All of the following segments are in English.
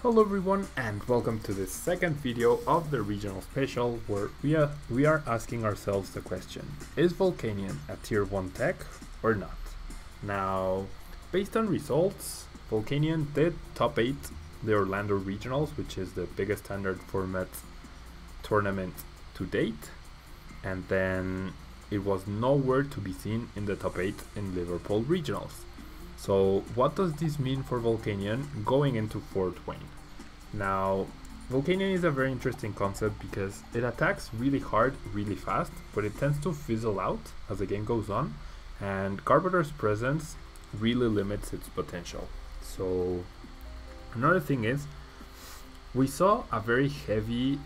Hello everyone and welcome to the second video of the regional special where we are asking ourselves the question, is Volcanion a tier 1 tech or not? Now, based on results, Volcanion did top 8 the Orlando Regionals, which is the biggest standard format tournament to date, and then it was nowhere to be seen in the top 8 in Liverpool Regionals. So what does this mean for Volcanion going into Fort Wayne? Now, Volcanion is a very interesting concept because it attacks really hard, really fast, but it tends to fizzle out as the game goes on, and Garbodor's presence really limits its potential. So another thing is, we saw a very heavy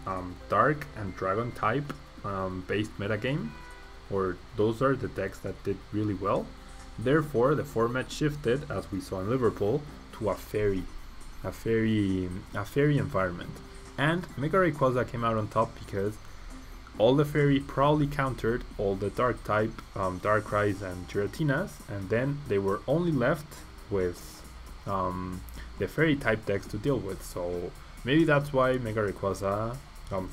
Dark and Dragon type based metagame, or those are the decks that did really well. Therefore, the format shifted, as we saw in Liverpool, to a fairy environment. And Mega Rayquaza came out on top because all the fairy probably countered all the dark type Darkrai's and Giratinas, and then they were only left with the fairy type decks to deal with. So maybe that's why Mega Rayquaza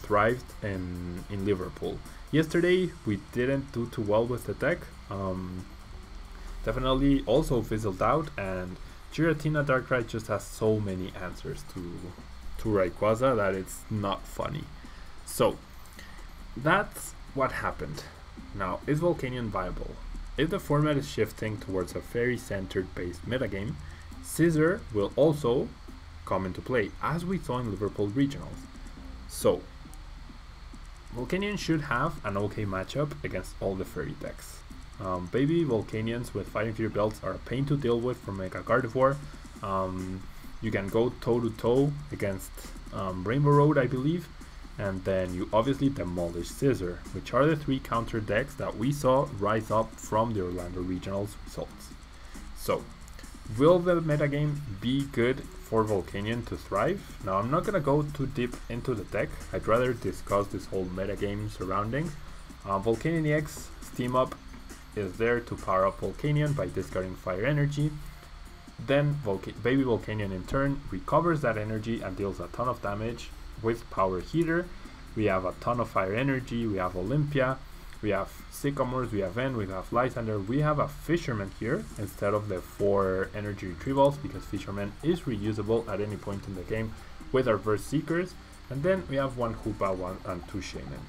thrived in Liverpool. Yesterday we didn't do too well with the deck. Definitely also fizzled out, and Giratina Darkrai just has so many answers to Rayquaza that it's not funny. So that's what happened. Now, is Volcanion viable? If the format is shifting towards a fairy centered based metagame, Scissor will also come into play, as we saw in Liverpool Regionals. So Volcanion should have an okay matchup against all the fairy decks. Baby Volcanions with Fighting Fear belts are a pain to deal with for Mega Garbodor. You can go toe to toe against Rainbow Road, I believe, and then you obviously demolish Scissor, which are the three counter decks that we saw rise up from the Orlando Regionals results. So, will the metagame be good for Volcanion to thrive? Now, I'm not gonna go too deep into the deck. I'd rather discuss this whole metagame surrounding. Volcanion-EX Steam Up is there to power up Volcanion by discarding fire energy. Then Baby Volcanion in turn recovers that energy and deals a ton of damage with Power Heater. We have a ton of fire energy, we have Olympia, we have Sycamores, we have Ven, we have Lysander, we have a Fisherman here instead of the 4 energy retrievals, because Fisherman is reusable at any point in the game with our Verse Seekers. And then we have 1 Hoopa, 1 and 2 Shaymin.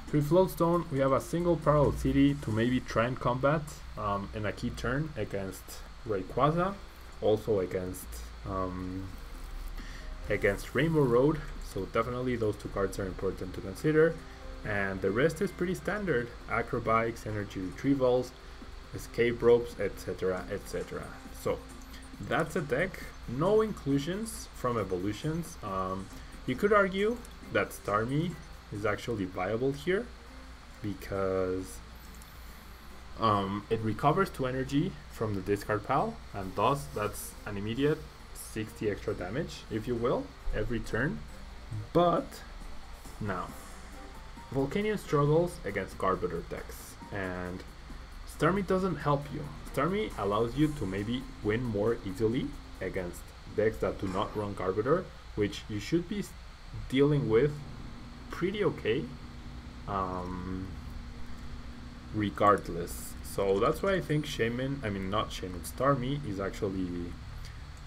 3 Floatstone, we have a single Parallel City to maybe try and combat in a key turn against Rayquaza, also against Rainbow Road, so definitely those 2 cards are important to consider. And the rest is pretty standard: Acrobikes, Energy Retrievals, Escape Ropes, etc, etc. So that's a deck, no inclusions from evolutions. You could argue that Starmie is actually viable here because it recovers 2 energy from the discard pile, and thus that's an immediate 60 extra damage, if you will, every turn. But now Volcanion struggles against Garbodor decks, and Starmie doesn't help you. Starmie allows you to maybe win more easily against decks that do not run Garbodor, which you should be dealing with pretty okay regardless. So that's why I think Starmie is actually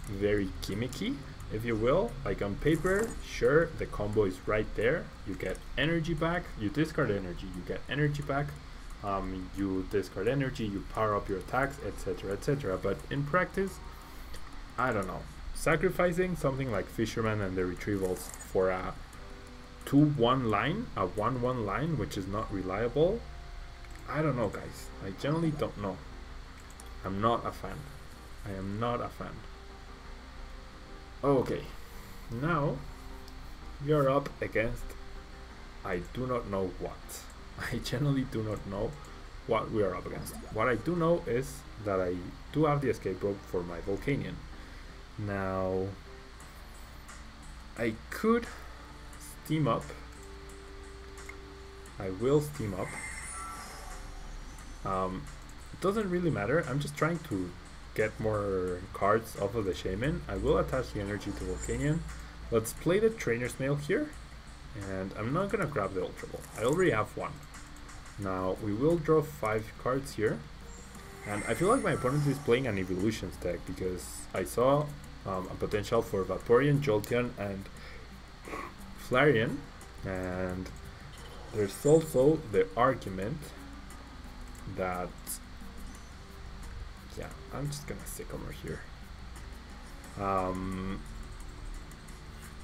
very gimmicky, if you will. Like on paper, sure, the combo is right there. You get energy back, you discard energy, you get energy back, you discard energy, you power up your attacks, etc, etc. But in practice, I don't know, sacrificing something like Fisherman and the retrievals for a 2-1 line, a 1-1 line, which is not reliable, I don't know, guys. I generally don't know. I'm not a fan. I am not a fan. Okay, now we are up against I do not know what. I generally do not know what we are up against. What I do know is that I do have the escape rope for my Volcanion. Now I could steam up. I will steam up. It doesn't really matter. I'm just trying to get more cards off of the Shaymin. I will attach the energy to Volcanion. Let's play the Trainer's Mail here, and I'm not gonna grab the Ultra Ball. I already have one. Now we will draw 5 cards here, and I feel like my opponent is playing an Evolutions deck because I saw a potential for Vaporeon, Jolteon, and Flareon, and there's also the argument that, yeah, I'm just gonna Sycamore here.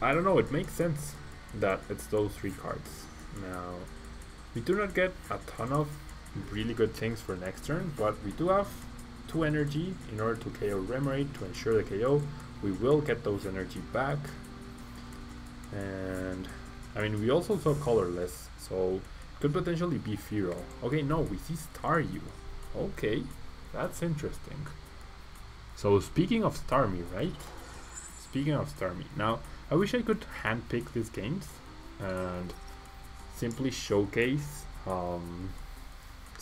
I don't know, it makes sense that it's those 3 cards. Now, we do not get a ton of really good things for next turn, but we do have 2 energy in order to KO Remoraid to ensure the KO. We will get those energy back. And, I mean, we also saw Colorless, so it could potentially be Fearow. Okay, no, we see Staryu. Okay, that's interesting. So, speaking of Starmie, right? Speaking of Starmie, now, I wish I could handpick these games and simply showcase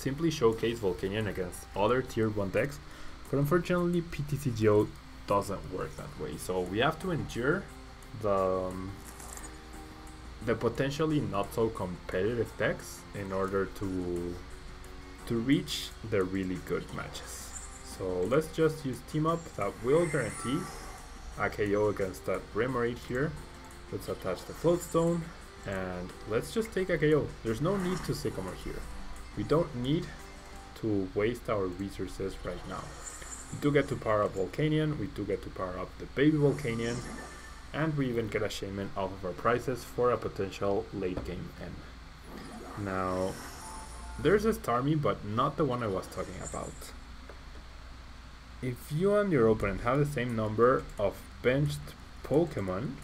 Volcanion against other tier 1 decks, but unfortunately PTCGO doesn't work that way, so we have to endure the potentially not so competitive decks in order to reach the really good matches. So let's just use Team Up. That will guarantee a KO against that Remoraid here. Let's attach the Float Stone and let's just take a KO. There's no need to Sycamore here. We don't need to waste our resources right now. We do get to power up Volcanion, we do get to power up the baby Volcanion, and we even get a Shaymin off of our prices for a potential late game end. Now, there's a Starmie, but not the one I was talking about. If you and your opponent have the same number of benched Pokemon,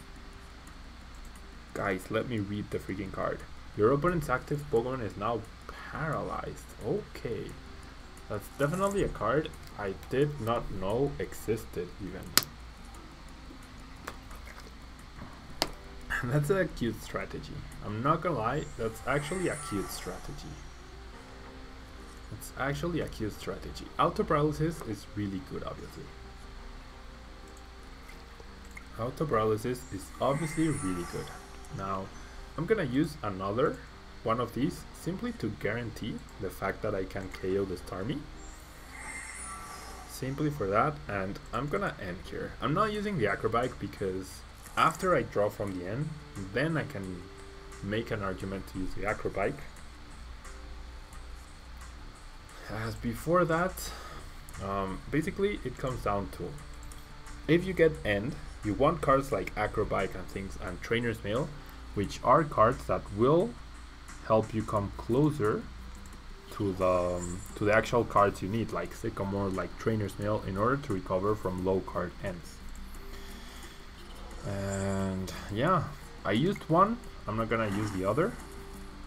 guys, let me read the freaking card. Your opponent's active Pokemon is now paralyzed. Okay, that's definitely a card I did not know existed even. That's a cute strategy. I'm not gonna lie, that's actually a cute strategy. It's actually a cute strategy. Auto Paralysis is really good, obviously. Auto Paralysis is obviously really good. Now, I'm gonna use another one of these simply to guarantee the fact that I can KO the Starmie. Simply for that, and I'm gonna end here. I'm not using the Acrobike because after I draw from the end, then I can make an argument to use the Acrobike. As before that, basically it comes down to, if you get end, you want cards like Acrobike and things and Trainer's Mail, which are cards that will help you come closer to the actual cards you need, like Sycamore, like Trainer's Mail, in order to recover from low card ends. And yeah, I used one, I'm not gonna use the other,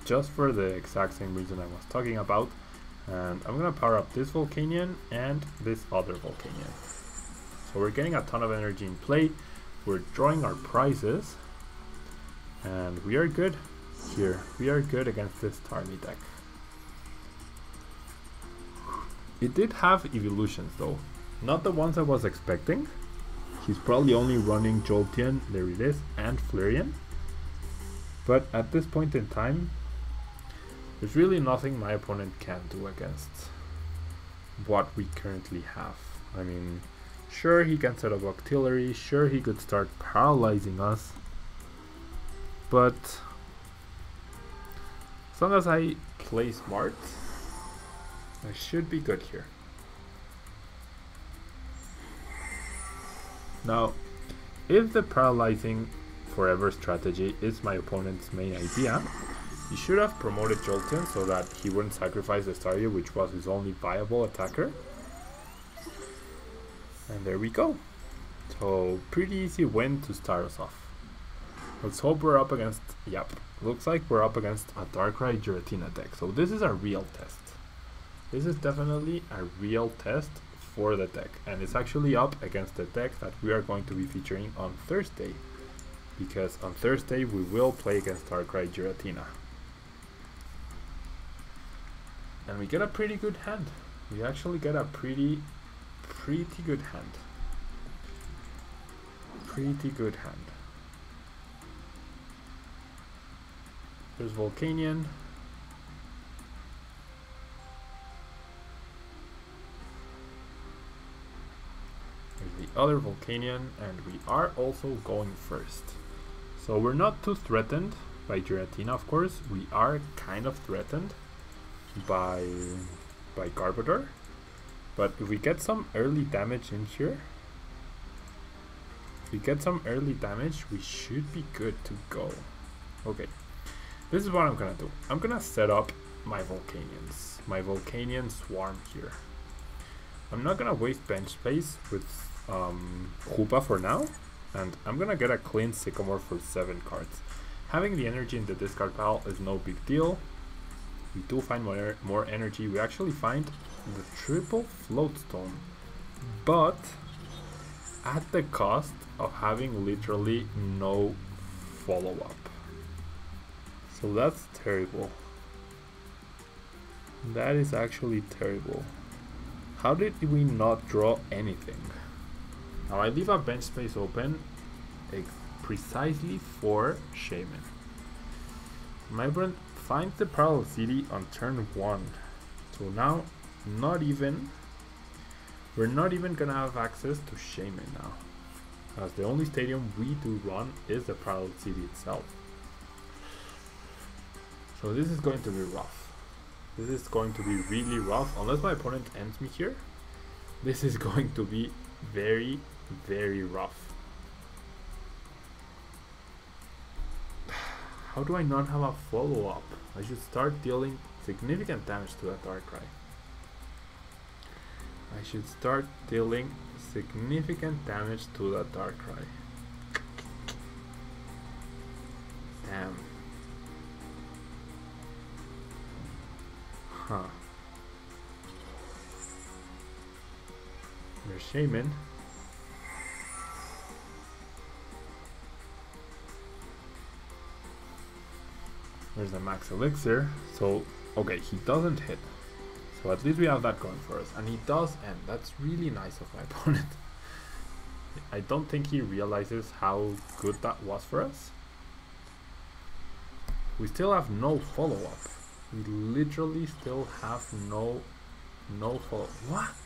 just for the exact same reason I was talking about. And I'm gonna power up this Volcanion and this other Volcanion. So we're getting a ton of energy in play, we're drawing our prizes, and we are good here. We are good against this Starmie deck. It did have evolutions though, not the ones I was expecting. He's probably only running Jolteon, there it is, and Flareon. But at this point in time, there's really nothing my opponent can do against what we currently have. I mean, sure, he can set up Octillery, sure, he could start paralyzing us, but as long as I play smart, I should be good here. Now, if the paralyzing forever strategy is my opponent's main idea, he should have promoted Jolteon so that he wouldn't sacrifice the Staryu, which was his only viable attacker. And there we go. So, pretty easy win to start us off. Let's hope we're up against, yep, looks like we're up against a Darkrai Giratina deck. So this is a real test. This is definitely a real test for the deck. And it's actually up against the deck that we are going to be featuring on Thursday. Because on Thursday we will play against Darkrai Giratina. And we get a pretty good hand. We actually get a pretty good hand. Pretty good hand. There's Volcanion. There's the other Volcanion, and we are also going first. So we're not too threatened by Giratina, of course. We are kind of threatened by Garbodor. But if we get some early damage in here, we should be good to go. Okay, this is what I'm gonna do. I'm gonna set up my Volcanions, my Volcanion swarm here. I'm not gonna waste bench space with Hoopa for now, and I'm gonna get a clean Sycamore for 7 cards. Having the energy in the discard pile is no big deal. We do find more energy. We actually find the triple Floatstone, but at the cost of having literally no follow-up. So that's terrible. That is actually terrible. How did we not draw anything? Now I leave a bench space open precisely for Shaymin. My opponent finds the Parallel City on turn 1. So now we're not even gonna have access to Shaymin now, as the only stadium we do run is the Parallel City itself. So this is going to be rough. This is going to be really rough. Unless my opponent ends me here, this is going to be very, very rough. How do I not have a follow-up? I should start dealing significant damage to that Darkrai. I should start dealing significant damage to that Darkrai. Damn. Huh. There's Shaymin. There's the max elixir. So, okay, he doesn't hit. So at least we have that going for us. And he does end. That's really nice of my opponent. I don't think he realizes how good that was for us. We still have no follow-up. We literally still have no follow. What?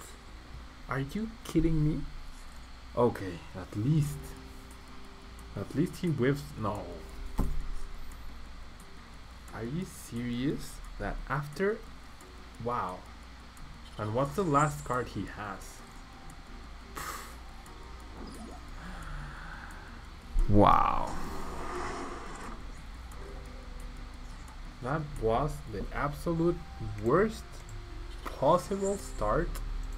Are you kidding me? Okay, at least he whiffs. No. Are you serious? That after, wow. And what's the last card he has? Wow. That was the absolute worst possible start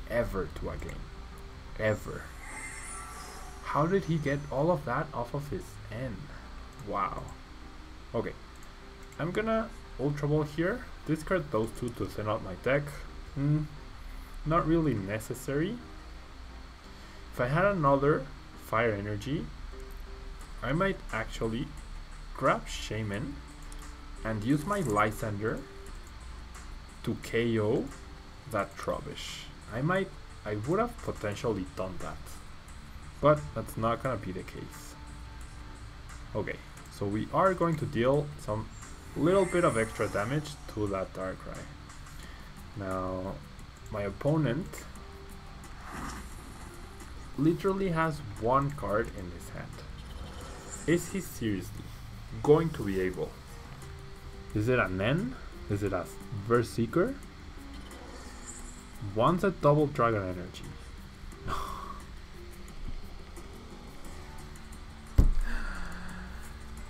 ever to a game. Ever. How did he get all of that off of his end? Wow. Okay. I'm gonna Ultra Ball here. Discard those two to thin out my deck. Not really necessary. If I had another Fire Energy, I might actually grab Shaymin and use my Lysander to KO that Trubbish. I would have potentially done that, but that's not gonna be the case. Okay, so we are going to deal some little bit of extra damage to that Darkrai. Now, my opponent literally has one card in his hand. Is he seriously going to be able? Is it an N? Is it a Berserker? Wants a double Dragon Energy.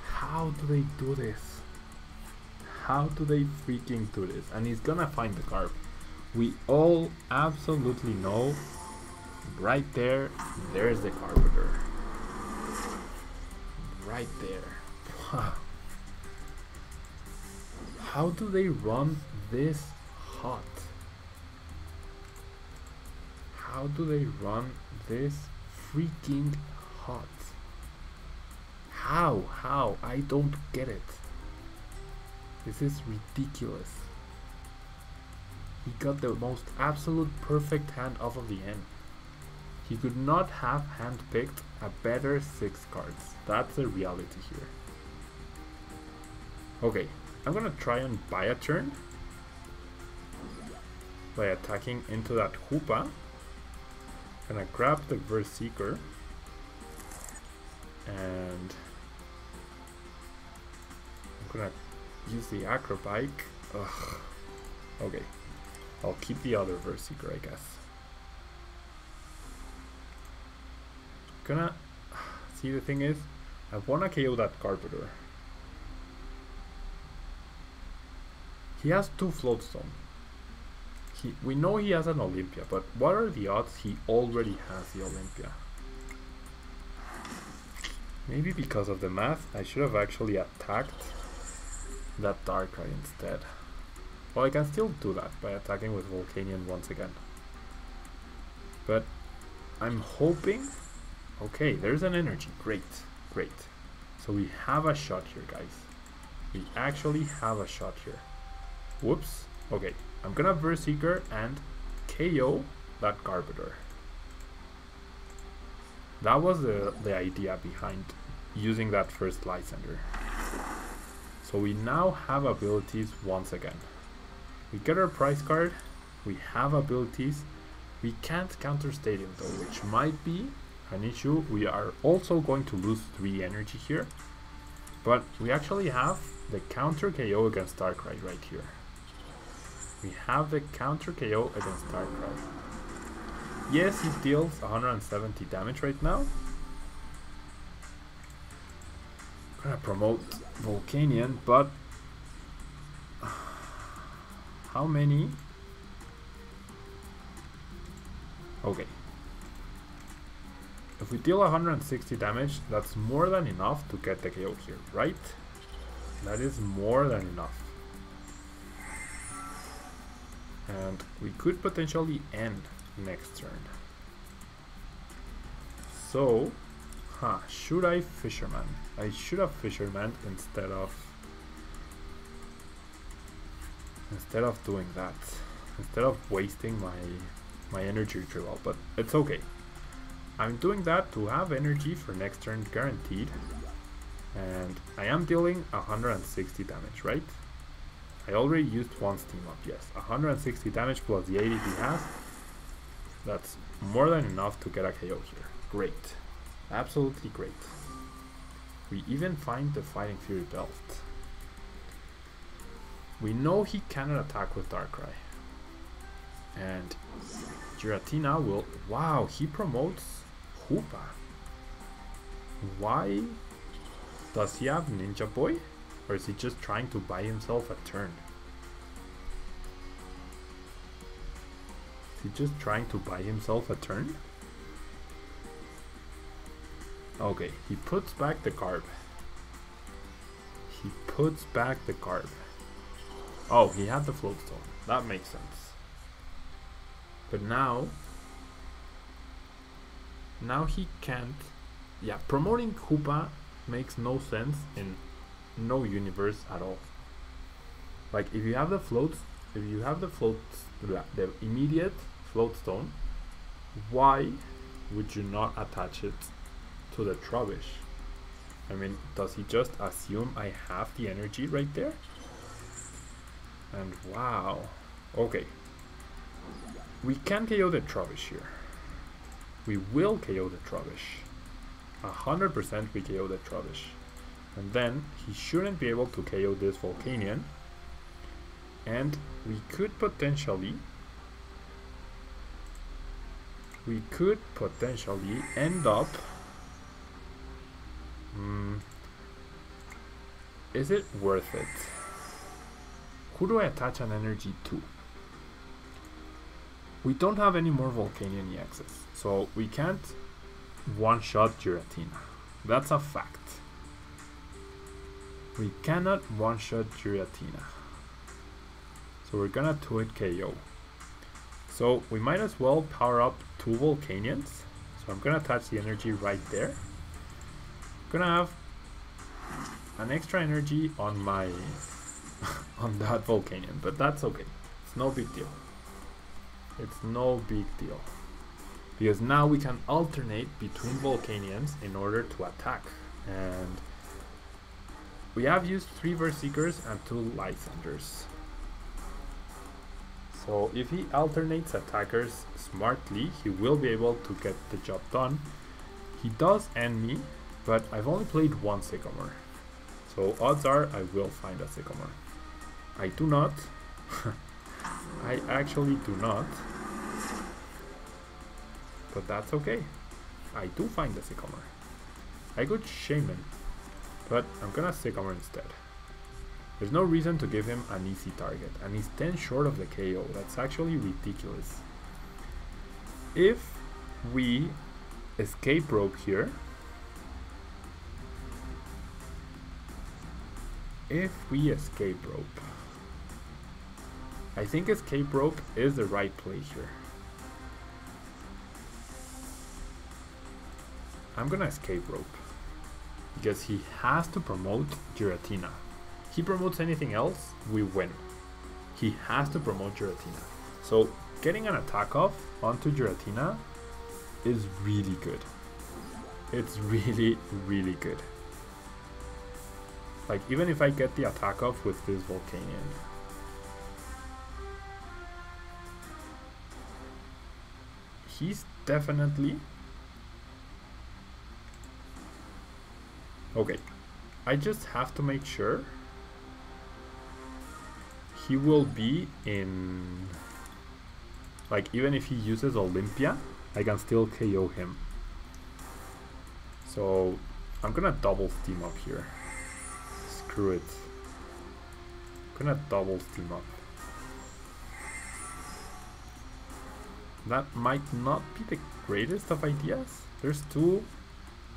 How do they do this? How do they freaking do this? And he's gonna find the Garb. We all absolutely know. Right there, there's the Garbodor. Right there. Wow. How do they run this hot? How do they run this freaking hot? How? I don't get it. This is ridiculous. He got the most absolute perfect hand off of the end. He could not have handpicked a better 6 cards. That's the reality here. Okay, I'm gonna try and buy a turn by attacking into that Hoopa. Gonna grab the Berserker and I'm gonna use the Acrobike. Ugh. Okay, I'll keep the other Berserker, I guess. Gonna see, the thing is, I wanna KO that Garbodor. He has 2 Float Stone. We know he has an Olympia, but what are the odds he already has the Olympia? Maybe because of the math, I should have actually attacked that Darkrai instead. Well, I can still do that by attacking with Volcanion once again. But I'm hoping... Okay, there's an energy. Great, great. So we have a shot here, guys. We actually have a shot here. Whoops. Okay, I'm gonna Berserker and KO that Garbodor. That was the idea behind using that first Lysander. So we now have abilities once again. We get our prize card, we have abilities. We can't counter Stadium though, which might be an issue. We are also going to lose 3 energy here, but we actually have the counter KO against Darkrai right here. We have the counter KO against Darkrai. Yes, he deals 170 damage right now. Gonna promote Volcanion, but how many? Okay. If we deal 160 damage, that's more than enough to get the KO here, right? That is more than enough. And we could potentially end next turn. So, should I Fisherman? I should have Fisherman instead of doing that. Instead of wasting my energy retrieval, but it's okay. I'm doing that to have energy for next turn guaranteed. And I am dealing 160 damage, right? I already used one steam up, yes. 160 damage plus the 80 he has. That's more than enough to get a KO here. Great. Absolutely great. We even find the Fighting Fury Belt. We know he cannot attack with Darkrai. And Giratina will... Wow, he promotes Hoopa. Why? Does he have Ninja Boy? Or is he just trying to buy himself a turn? Is he just trying to buy himself a turn? Okay, he puts back the Garb. He puts back the Garb. Oh, he had the Float Stone. That makes sense. But now he can't... Yeah, promoting Hoopa makes no sense in no universe at all. Like, if you have the floats, the immediate Float Stone, why would you not attach it to the Trubbish? I mean, does he just assume I have the energy right there? And wow. Okay. We can KO the Trubbish here. We will KO the Trubbish. 100% we KO the Trubbish. And then he shouldn't be able to KO this Volcanion. And we could potentially end up... is it worth it? Who do I attach an energy to? We don't have any more Volcanion-EXs, so we can't one-shot Giratina. That's a fact. We cannot one-shot Giratina. So we're gonna 2-hit KO. So we might as well power up 2 Volcanions. So I'm gonna attach the energy right there. I'm gonna have an extra energy on my on that Volcanion, but that's okay. It's no big deal. It's no big deal. Because now we can alternate between Volcanions in order to attack. And we have used 3 Verse Seekers and 2 Lysanders. So if he alternates attackers smartly, he will be able to get the job done. He does end me, but I've only played 1 Sycamore. So odds are I will find a Sycamore. I do not. I actually do not. But that's okay. I do find a Sycamore. I could Shaymin, but I'm gonna Sycamore instead. There's no reason to give him an easy target, and he's 10 short of the KO. That's actually ridiculous. If we escape rope here, I think escape rope is the right play here. I'm gonna escape rope because he has to promote Giratina. He promotes anything else, we win. He has to promote Giratina. So getting an attack off onto Giratina is really good. It's really, really good. Like, even if I get the attack off with this Volcanion. He's definitely... Okay, I just have to make sure he will be in... Like, even if he uses Olympia, I can still KO him. So, I'm gonna double steam up here. Screw it. I'm gonna double steam up. That might not be the greatest of ideas. There's 2,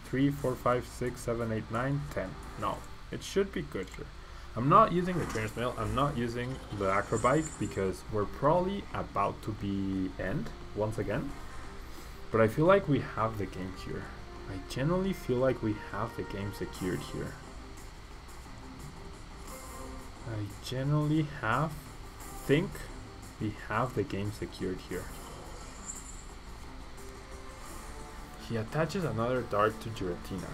3, 4, 5, 6, 7, 8, 9, 10. No, it should be good here. I'm not using the Trainer's Mail, I'm not using the Acrobike because we're probably about to be end once again. But I feel like we have the game here. I generally feel like we have the game secured here. I generally think we have the game secured here. He attaches another dart to Giratina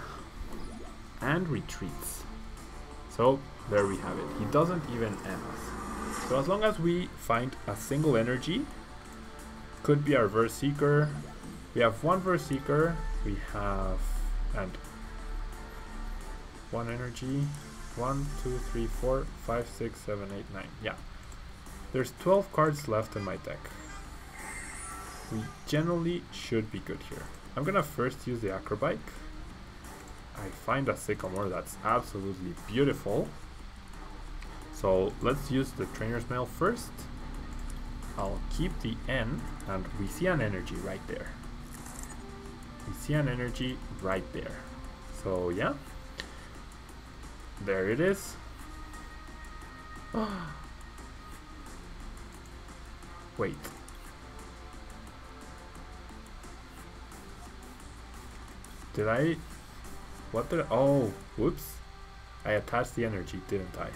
and retreats. So there we have it. He doesn't even end us. So as long as we find a single energy, could be our Verse Seeker. We have 1 Verse Seeker. We have and 1 energy. 1, 2, 3, 4, 5, 6, 7, 8, 9. Yeah. There's 12 cards left in my deck. We generally should be good here. I'm gonna first use the Acrobike. I find a Sycamore that's absolutely beautiful. So let's use the Trainer's Mail first. I'll keep the N, and we see an energy right there. We see an energy right there. So yeah. There it is. Wait. Did I... What did I... Oh, whoops. I attached the energy, didn't I?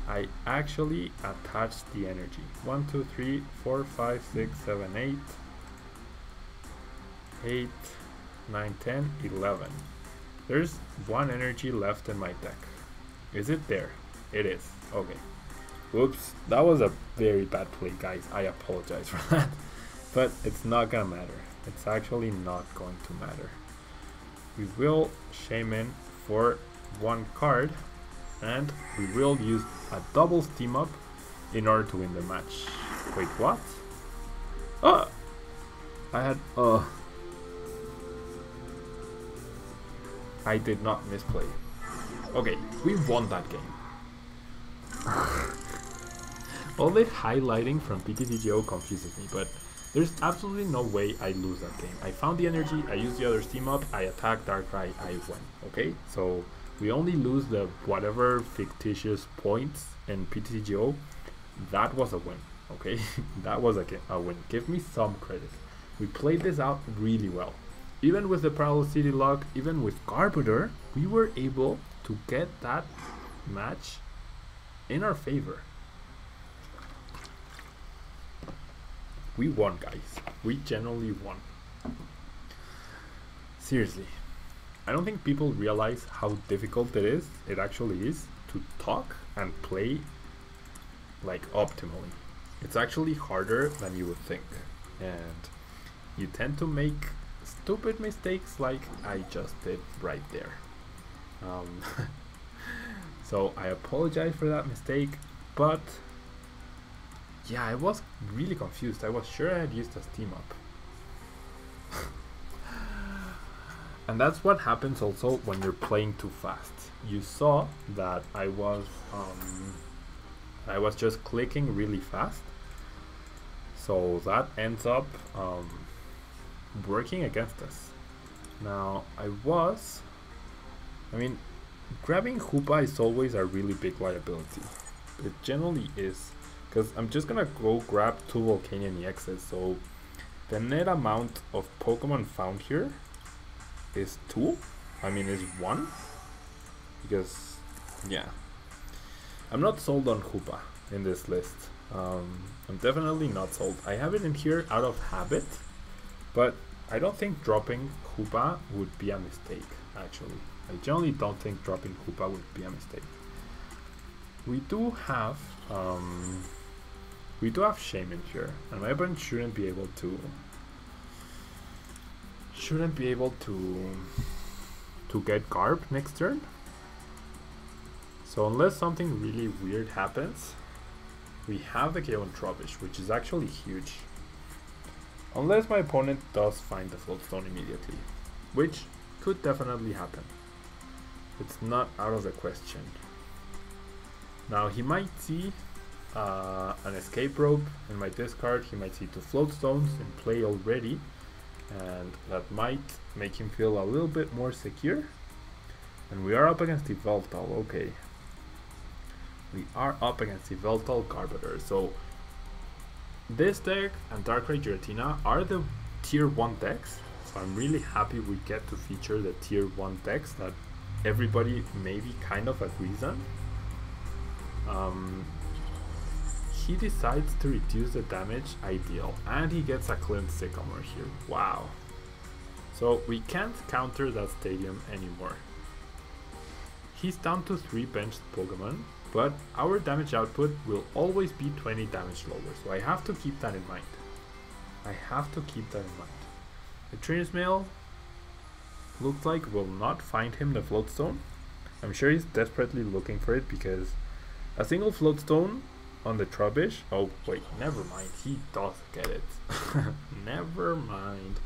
I actually attached the energy. 1, 2, 3, 4, 5, 6, 7, 8. 8, 9, 10, 11. There's 1 energy left in my deck. Is it there? It is. Okay. Whoops. That was a very bad play, guys. I apologize for that. But it's not gonna matter. It's actually not going to matter. We will Shaymin for 1 card, and we will use a double steam up in order to win the match. Wait, what? Oh! I had... I did not misplay. Okay, we won that game. All the highlighting from PTTGO confuses me, but there's absolutely no way I lose that game. I found the energy, I used the other steam up, I attacked Darkrai, I win. Okay, so we only lose the whatever fictitious points in PTTGO. That was a win. Okay, that was a win. Give me some credit. We played this out really well. Even with the Parallel City lock, even with Garbodor, we were able to get that match in our favor. We won, guys. We genuinely won. Seriously. I don't think people realize how difficult it actually is to talk and play like optimally. It's actually harder than you would think, and you tend to make stupid mistakes like I just did right there. So I apologize for that mistake, but yeah, I was really confused. I was sure I had used a steam up. And that's what happens also when you're playing too fast. You saw that I was just clicking really fast, so that ends up working against us. Now I mean, grabbing Hoopa is always a really big liability. It generally is, because I'm just gonna go grab 2 Volcanion-EXs, so the net amount of Pokemon found here is 2. I mean, is 1, because yeah, I'm not sold on Hoopa in this list. I'm definitely not sold. I have it in here out of habit, but I don't think dropping Hoopa would be a mistake, actually. I generally don't think dropping Hoopa would be a mistake. We do have Shaymin here, and my opponent shouldn't be able to get Garb next turn. So unless something really weird happens, we have the KO on Trubbish, which is actually huge. Unless my opponent does find the Floatstone immediately, which could definitely happen. It's not out of the question. Now he might see an escape rope in my discard. He might see 2 Floatstones in play already, and that might make him feel a little bit more secure. And we are up against the Yveltal. Okay, we are up against the Yveltal Garbodor. So this deck and Darkrai Giratina are the tier 1 decks, so I'm really happy we get to feature the tier 1 decks that everybody maybe kind of agrees on. He decides to reduce the damage, ideal, and he gets a Clint Sycamore here. Wow. So we can't counter that stadium anymore. He's down to 3 benched Pokemon, but our damage output will always be 20 damage lower, so I have to keep that in mind. The Trainers Mail looks like will not find him the Floatstone. I'm sure he's desperately looking for it, because a single Floatstone on the Trubbish, oh wait, never mind, he does get it. Never mind,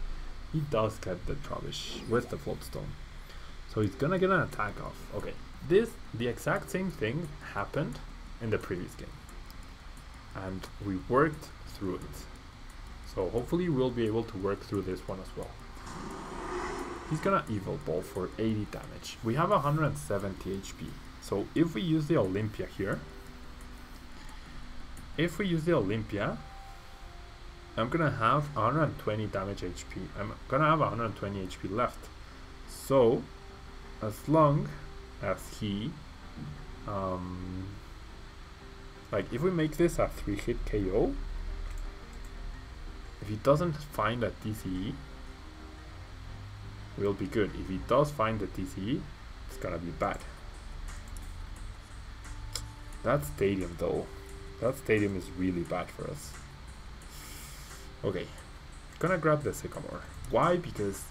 he does get the Trubbish with the Floatstone, so he's gonna get an attack off. Okay, the exact same thing happened in the previous game, and we worked through it, so hopefully we'll be able to work through this one as well. He's gonna Evil Ball for 80 damage. We have 170 HP, so if we use the Olympia here, I'm gonna have 120 damage HP. I'm gonna have 120 HP left. So as long as he like, if we make this a 3-hit KO, if he doesn't find a TCE, we'll be good. If he does find the TCE, it's gonna be bad. That stadium though, that stadium is really bad for us. Okay, gonna grab the Sycamore. Why? Because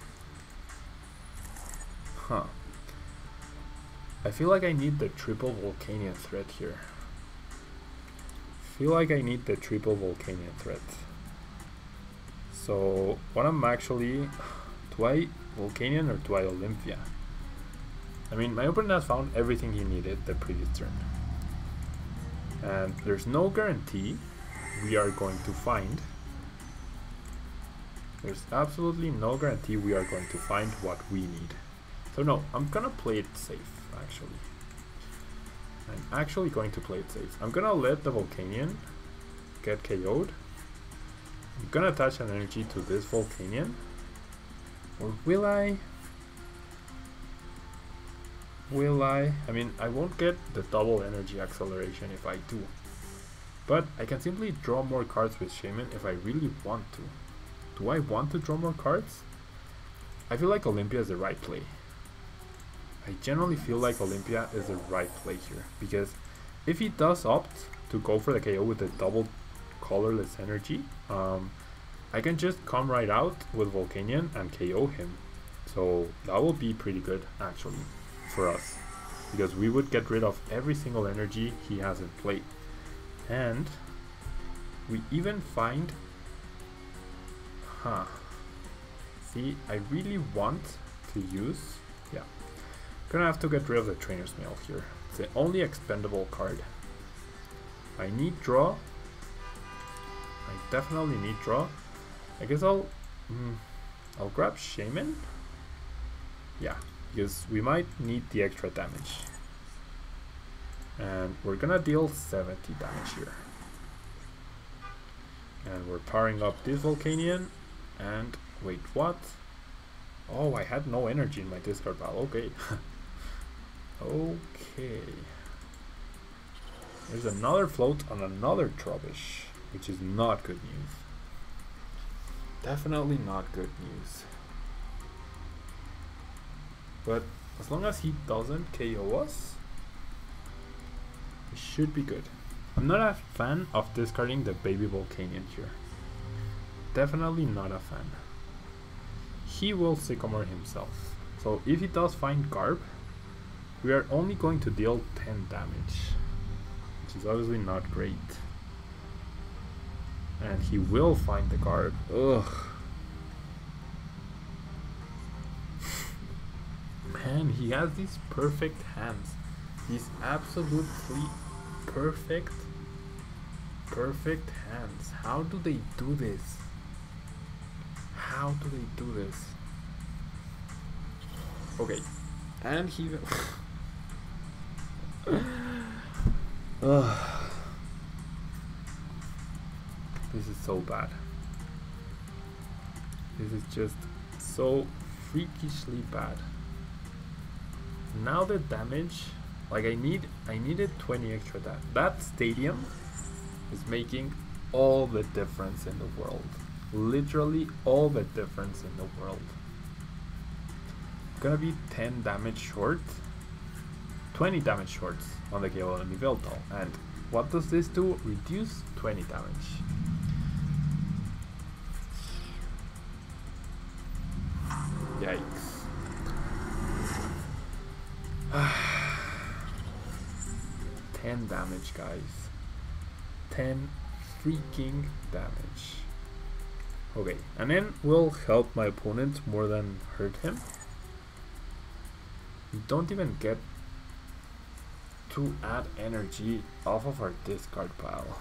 I feel like I need the triple Volcanion threat here. So what I'm actually, do I Volcanion or do I Olympia? I mean, my opponent has found everything he needed the previous turn, and there's no guarantee we are going to find. There's absolutely no guarantee we are going to find what we need. So no, I'm gonna play it safe, actually. I'm actually going to play it safe. I'm gonna let the Volcanion get KO'd. I'm gonna attach an energy to this Volcanion. Or will I? I mean, I won't get the double energy acceleration if I do. But I can simply draw more cards with Shaymin if I really want to. Do I want to draw more cards? I feel like Olympia is the right play. I generally feel like Olympia is the right play here, because if he does opt to go for the KO with the double colorless energy, I can just come right out with Volcanion and KO him. So that will be pretty good actually for us, because we would get rid of every single energy he has in play. And we even find, see, I really want to use, gonna have to get rid of the Trainer's Mail here. It's the only expendable card. I need draw. I definitely need draw. I guess I'll grab Shaymin. Yeah, because we might need the extra damage. And we're gonna deal 70 damage here. And we're powering up this Volcanion. And wait, what? Oh, I had no energy in my discard pile. Okay. Okay. There's another float on another Trubbish, which is not good news. Definitely not good news. But as long as he doesn't KO us, it should be good. I'm not a fan of discarding the baby Volcanion here. Definitely not a fan. He will Sycamore himself. So if he does find Garb, we are only going to deal 10 damage, which is obviously not great. And he will find the Garb. Ugh. Man, he has these perfect hands. These absolutely perfect hands. How do they do this? How do they do this? Okay. And he this is so bad. This is just so freakishly bad. Now the damage, like I needed 20 extra damage. That stadium is making all the difference in the world. Literally all the difference in the world. Gonna be 10 damage short, 20 damage shorts on the KO enemy Veltal. And what does this do? Reduce 20 damage. Yikes. 10 damage, guys. 10 freaking damage. Okay, and then we'll help my opponent more than hurt him. We don't even get to add energy off of our discard pile.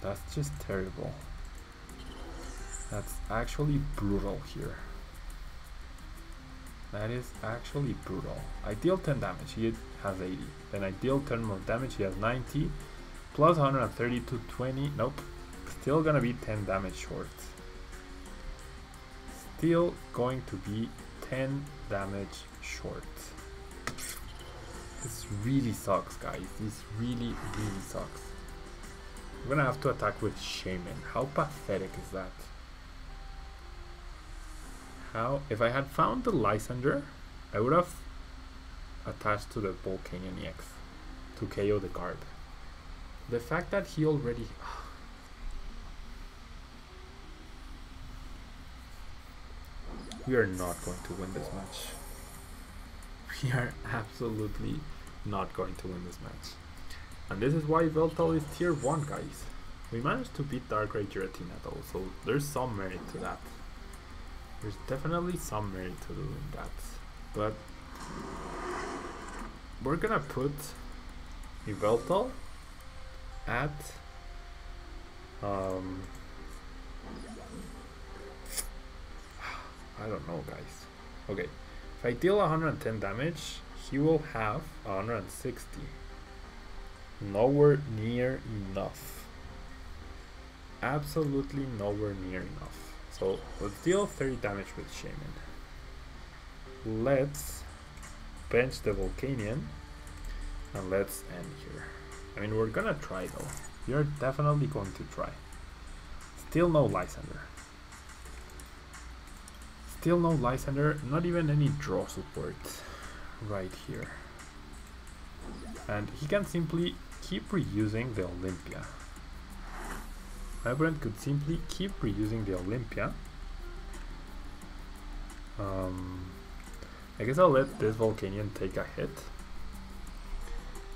That's just terrible. That's actually brutal here. That is actually brutal. I deal 10 damage, he has 80. Then I deal 10 more damage, he has 90. Plus 130 to 20. Nope. Still gonna be 10 damage short. Still going to be 10 damage short. This really sucks, guys. This really sucks. I'm gonna have to attack with Shaymin. How pathetic is that? How? If I had found the Lysander, I would have attached to the Volcanion-EX to KO the Garb. The fact that he already... We are not going to win this match. We are absolutely not going to win this match. And this is why Veltal is tier 1, guys. We managed to beat Darkrai Giratina though, so there's some merit to that. There's definitely some merit to doing that. But we're gonna put Veltal at I don't know, guys. Okay, if I deal 110 damage, he will have 160. Nowhere near enough. Absolutely nowhere near enough. So let's deal 30 damage with Shaymin. Let's bench the Volcanion and let's end here. I mean, we're gonna try though. We are definitely going to try. Still no Lysander. Still no Lysander, not even any draw support. right here. And he can simply keep reusing the Olympia. My opponent could simply keep reusing the Olympia. I guess I'll let this Volcanion take a hit.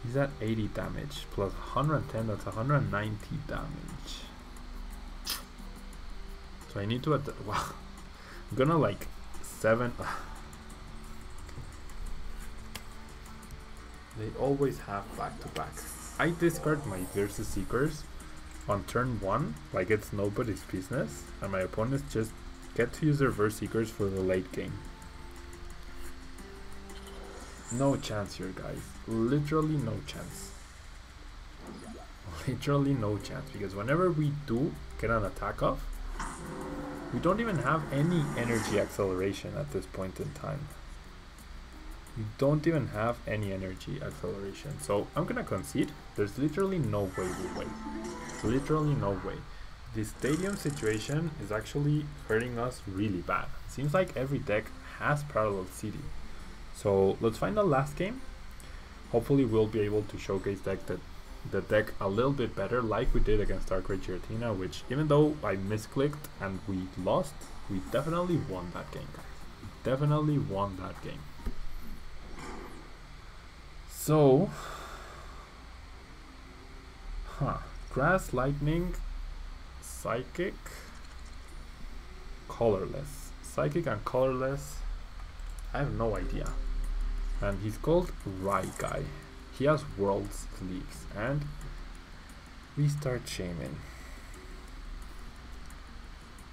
He's at 80 damage plus 110, that's 190 damage. So I need to wow. I'm gonna like 7. They always have back-to-back. I discard my Versus Seekers on turn 1 like it's nobody's business, and my opponents just get to use their Versus Seekers for the late game. No chance here, guys. Literally no chance. Literally no chance, because whenever we do get an attack off, we don't even have any energy acceleration at this point in time. We don't even have any energy acceleration. So I'm gonna concede. There's literally no way we win. Literally no way. This stadium situation is actually hurting us really bad. Seems like every deck has Parallel City. So let's find the last game. Hopefully we'll be able to showcase the deck a little bit better, like we did against Darkrai Giratina, which even though I misclicked and we lost, we definitely won that game, guys. Definitely won that game. So, Grass, Lightning, Psychic, Colorless. Psychic and Colorless, I have no idea. And he's called Guy. He has World Sleeves, and we start Shaymin.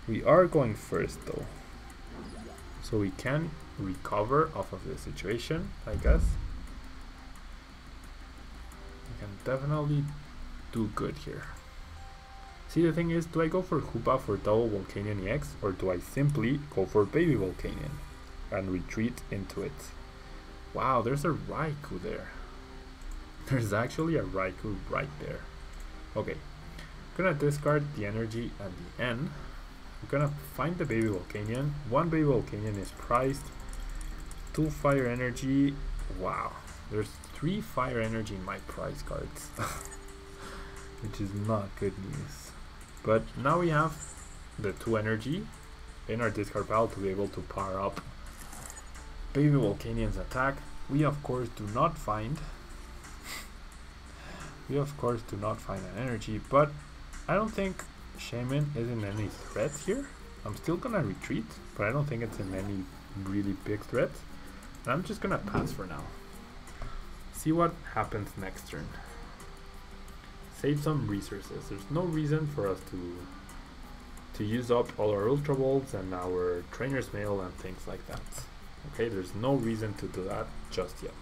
We are going first though, so we can recover off of the situation, I guess. We can definitely do good here. See, the thing is, do I go for Hoopa for double Volcanion-EX, or do I simply go for Baby Volcanion and retreat into it? Wow, there's a Raikou there. There's actually a Raikou right there. Okay, I'm gonna discard the energy at the end. I'm gonna find the Baby Volcanion. One Baby Volcanion is priced. 2 fire energy. Wow, there's 3 fire energy in my prize cards. Which is not good news. But now we have the 2 energy in our discard pile to be able to power up Baby Volcanion's attack. We of course do not find an energy, but I don't think Shaymin is in any threat here. I'm still gonna retreat, but I don't think it's in any really big threat. And I'm just gonna pass for now. See what happens next turn. Save some resources. There's no reason for us to use up all our Ultra Balls and our Trainer's Mail and things like that. Okay, there's no reason to do that just yet.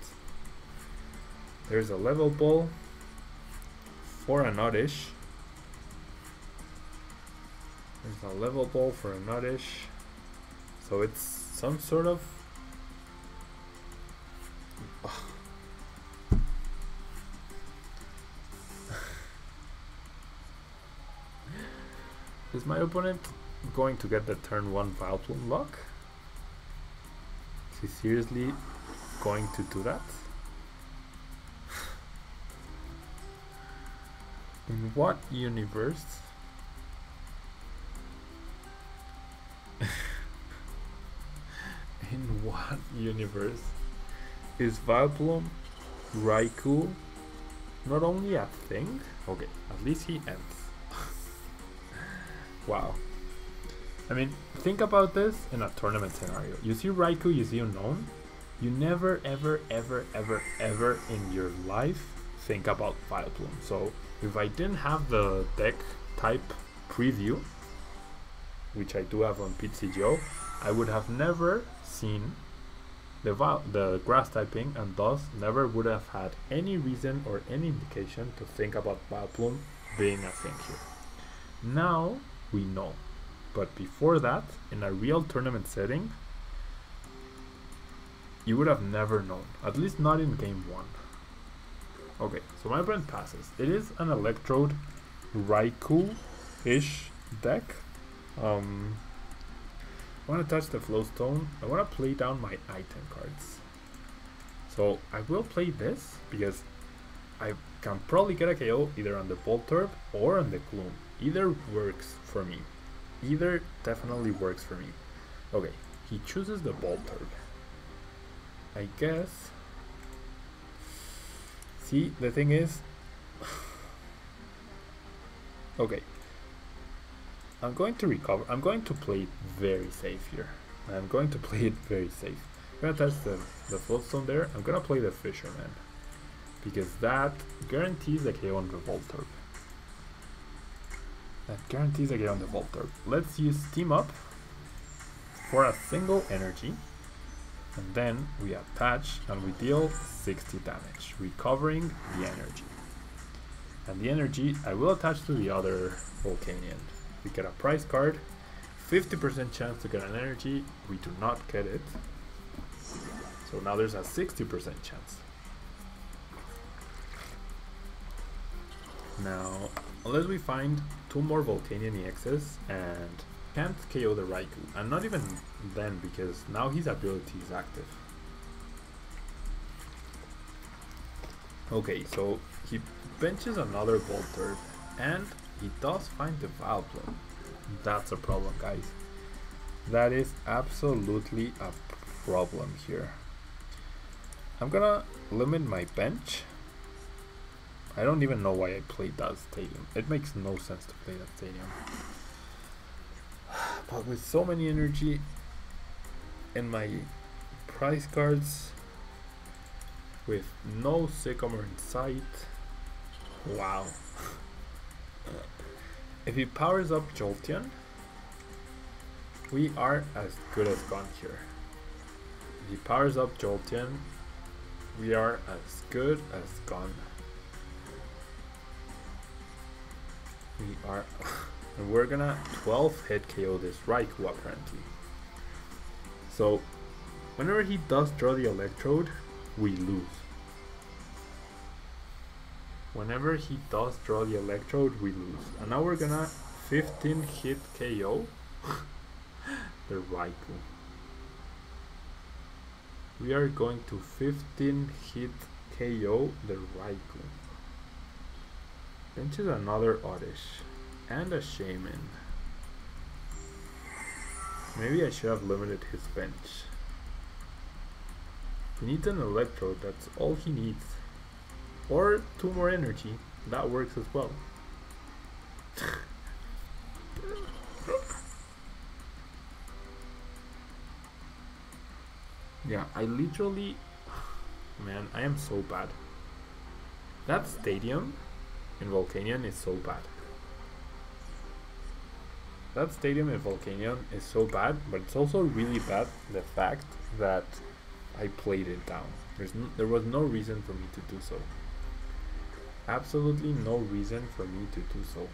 There's a level ball for an Oddish. There's a level ball for an Oddish. So it's some sort of... Is my opponent going to get the turn 1 Vileplume lock? Is he seriously going to do that? In what universe? In what universe is Vileplume Raikou not only a thing? Okay, at least he ends. Wow. I mean, think about this in a tournament scenario. You see Raikou, you see Unknown. You never, ever, ever, ever, ever in your life think about Vileplume. So if I didn't have the deck type preview, which I do have on TCG, I would have never seen the grass typing, and thus never would have had any reason or any indication to think about Vileplume being a thing here. Now we know, but before that, in a real tournament setting, you would have never known, at least not in game 1. Okay, so my opponent passes. It is an Electrode Raikou-ish deck. I want to touch the Flowstone. I want to play down my item cards. So I will play this because I can probably get a KO either on the Voltorb or on the Gloom. Either works for me. Either definitely works for me. Okay, he chooses the Voltorb. I guess. See, the thing is. Okay. I'm going to recover. I'm going to play it very safe here. I'm going to play it very safe. I'm gonna touch the Floatstone there. I'm gonna play the Fisherman. Because that guarantees a KO on the Voltorb. That guarantees a KO on the Voltorb. Let's use Team Up for a single energy. And then we attach and we deal 60 damage, recovering the energy. And the energy I will attach to the other Volcanion. We get a prize card, 50% chance to get an energy. We do not get it. So now there's a 60% chance. Now, unless we find 2 more Volcanion-EXs and can't KO the Raikou, and not even then because now his ability is active. Okay, so he benches another Voltorb and he does find the Vileplume. That's a problem, guys. That is absolutely a problem here. I'm gonna limit my bench. I don't even know why I played that stadium. It makes no sense to play that stadium. But with so many energy in my prize cards, with no Sycamore in sight, wow. If he powers up Jolteon, we are as good as gone here. If he powers up Jolteon, we are as good as gone. We are, and we're gonna 12 hit KO this Raikou apparently. So, whenever he does draw the Electrode, we lose. Whenever he does draw the Electrode, we lose. And now we're gonna 15 hit KO the Raikou. We are going to 15 hit KO the Raikou. Benches another Oddish and a Shaymin. Maybe I should have limited his bench. He needs an Electrode, that's all he needs. Or 2 more energy, that works as well. Yeah, I literally, man, I am so bad. That stadium in Volcanion is so bad. That stadium in Volcanion is so bad, but it's also really bad the fact that I played it down. There was no reason for me to do so. Absolutely no reason for me to do so.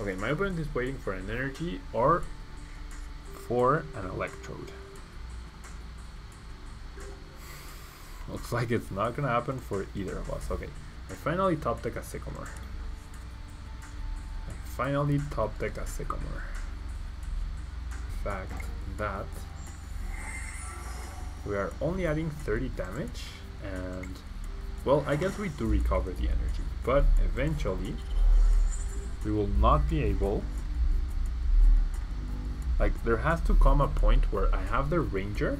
Okay, my opponent is waiting for an energy or for an Electrode. Looks like it's not gonna happen for either of us. Okay, I finally top deck a Sycamore. The fact that we are only adding 30 damage and, well, I guess we do recover the energy, but eventually we will not be able, like, there has to come a point where I have the Ranger.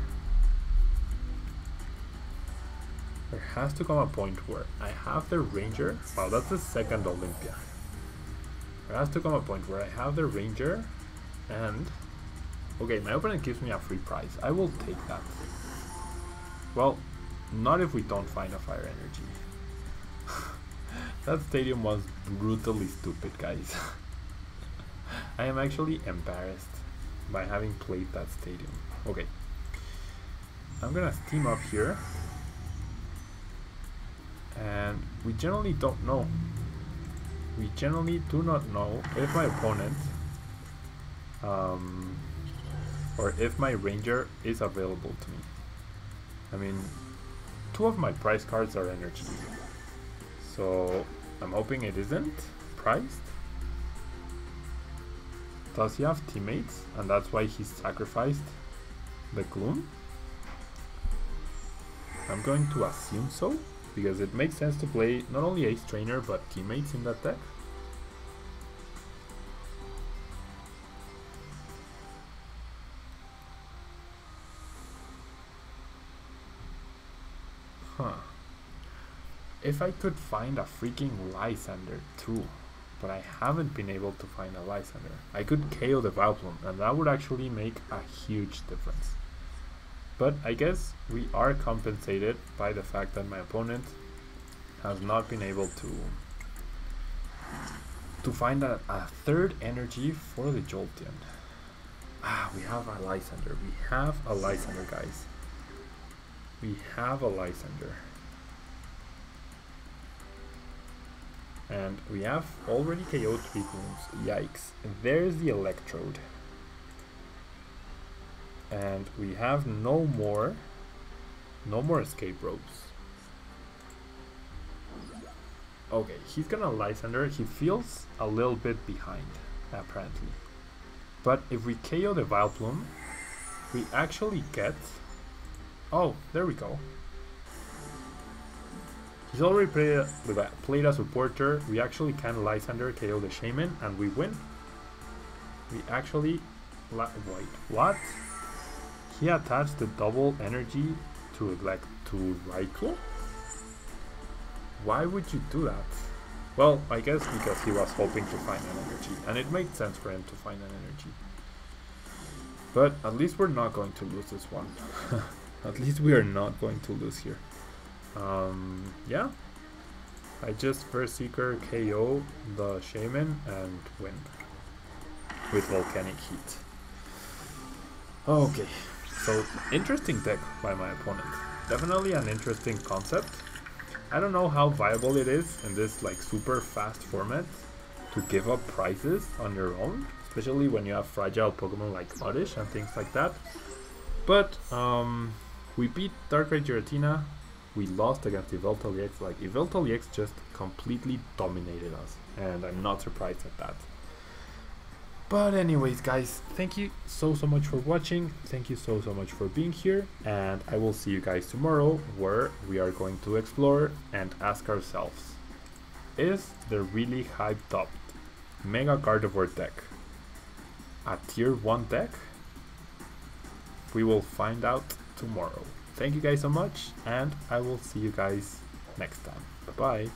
Wow, that's the second Olympia. There has to come a point where I have the Ranger and, okay, my opponent gives me a free prize. I will take that. Well, not if we don't find a Fire Energy. That stadium was brutally stupid, guys. I am actually embarrassed by having played that stadium. Okay, I'm gonna Steam Up here. And we generally don't know. We generally do not know if my opponent or if my Ranger is available to me. I mean, 2 of my prize cards are energy, so I'm hoping it isn't priced. Does he have teammates and that's why he sacrificed the Gloom? I'm going to assume so, because it makes sense to play not only Ace Trainer but teammates in that deck. Huh. If I could find a freaking Lysander too, but I haven't been able to find a Lysander. I could KO the Vileplume, and that would actually make a huge difference. But I guess we are compensated by the fact that my opponent has not been able to find a third energy for the Jolteon. We have a Lysander. We have a Lysander, guys. We have a Lysander. And we have already KO'd 3 Blooms. Yikes. There's the Electrode. And we have no more escape ropes. Okay, he's gonna Lysander. He feels a little bit behind, apparently. But if we KO the Vileplume, we actually get... Oh, there we go. He's already played a supporter. We actually can Lysander, KO the Shaymin, and we win. We actually... Wait, what? He attached the double energy to Raikou? Why would you do that? Well, I guess because he was hoping to find an energy, and it made sense for him to find an energy. But at least we're not going to lose this one. At least we are not going to lose here. Yeah. I just First Seeker KO the Shaymin and win with Volcanic Heat. Okay, so interesting deck by my opponent. Definitely an interesting concept. I don't know how viable it is in this like super fast format to give up prizes on your own, especially when you have fragile Pokemon like Oddish and things like that. But we beat Darkrai Giratina. We lost against Yveltal-EX. Like, Yveltal-EX just completely dominated us, and I'm not surprised at that. But anyways, guys, thank you so much for watching. Thank you so much for being here, and I will see you guys tomorrow, where we are going to explore and ask ourselves, is the really hyped up Mega Gardevoir deck a tier 1 deck? We will find out tomorrow. Thank you guys so much, and I will see you guys next time. Bye bye.